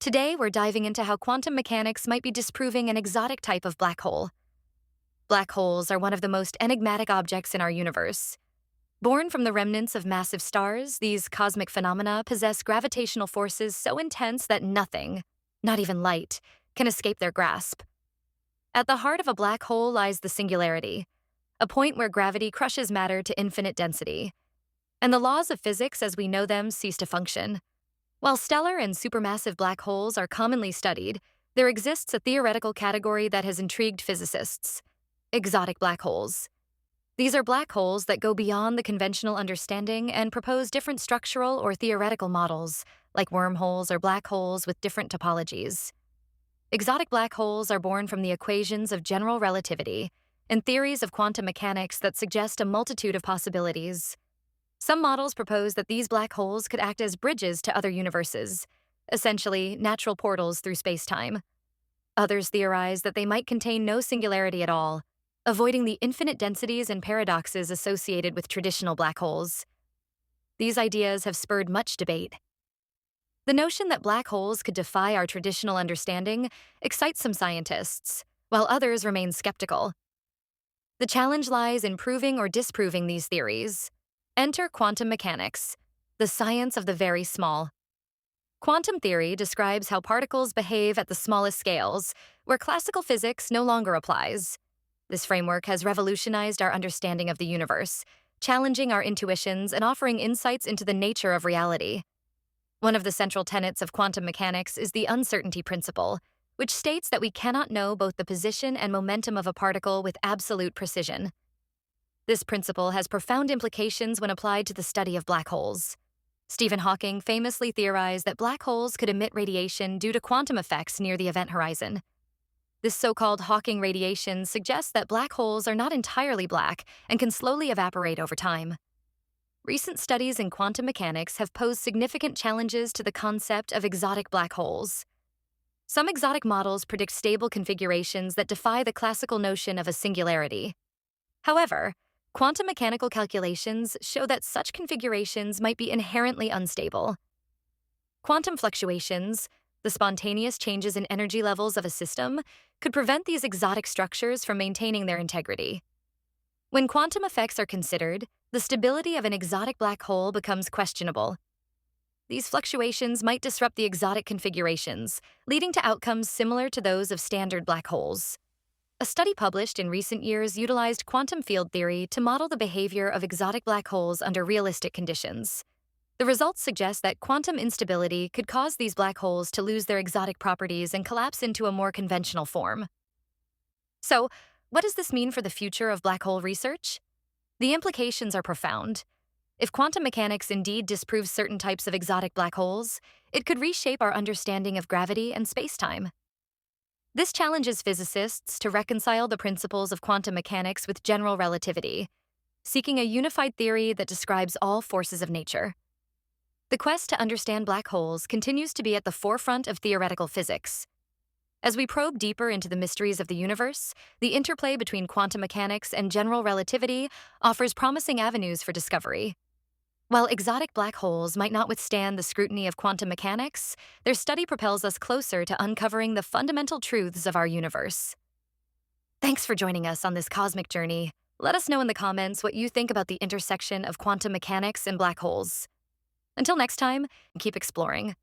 Today, we're diving into how quantum mechanics might be disproving an exotic type of black hole. Black holes are one of the most enigmatic objects in our universe. Born from the remnants of massive stars, these cosmic phenomena possess gravitational forces so intense that nothing, not even light, can escape their grasp. At the heart of a black hole lies the singularity, a point where gravity crushes matter to infinite density, and the laws of physics as we know them cease to function. While stellar and supermassive black holes are commonly studied, there exists a theoretical category that has intrigued physicists: exotic black holes. These are black holes that go beyond the conventional understanding and propose different structural or theoretical models, like wormholes or black holes with different topologies. Exotic black holes are born from the equations of general relativity and theories of quantum mechanics that suggest a multitude of possibilities. Some models propose that these black holes could act as bridges to other universes, essentially natural portals through space-time. Others theorize that they might contain no singularity at all, avoiding the infinite densities and paradoxes associated with traditional black holes. These ideas have spurred much debate. The notion that black holes could defy our traditional understanding excites some scientists, while others remain skeptical. The challenge lies in proving or disproving these theories. Enter quantum mechanics, the science of the very small. Quantum theory describes how particles behave at the smallest scales, where classical physics no longer applies. This framework has revolutionized our understanding of the universe, challenging our intuitions and offering insights into the nature of reality. One of the central tenets of quantum mechanics is the uncertainty principle, which states that we cannot know both the position and momentum of a particle with absolute precision. This principle has profound implications when applied to the study of black holes. Stephen Hawking famously theorized that black holes could emit radiation due to quantum effects near the event horizon. This so-called Hawking radiation suggests that black holes are not entirely black and can slowly evaporate over time. Recent studies in quantum mechanics have posed significant challenges to the concept of exotic black holes. Some exotic models predict stable configurations that defy the classical notion of a singularity. However, quantum mechanical calculations show that such configurations might be inherently unstable. Quantum fluctuations, the spontaneous changes in energy levels of a system, could prevent these exotic structures from maintaining their integrity. When quantum effects are considered, the stability of an exotic black hole becomes questionable. These fluctuations might disrupt the exotic configurations, leading to outcomes similar to those of standard black holes. A study published in recent years utilized quantum field theory to model the behavior of exotic black holes under realistic conditions. The results suggest that quantum instability could cause these black holes to lose their exotic properties and collapse into a more conventional form. So, what does this mean for the future of black hole research? The implications are profound. If quantum mechanics indeed disproves certain types of exotic black holes, it could reshape our understanding of gravity and space-time. This challenges physicists to reconcile the principles of quantum mechanics with general relativity, seeking a unified theory that describes all forces of nature. The quest to understand black holes continues to be at the forefront of theoretical physics. As we probe deeper into the mysteries of the universe, the interplay between quantum mechanics and general relativity offers promising avenues for discovery. While exotic black holes might not withstand the scrutiny of quantum mechanics, their study propels us closer to uncovering the fundamental truths of our universe. Thanks for joining us on this cosmic journey. Let us know in the comments what you think about the intersection of quantum mechanics and black holes. Until next time, keep exploring.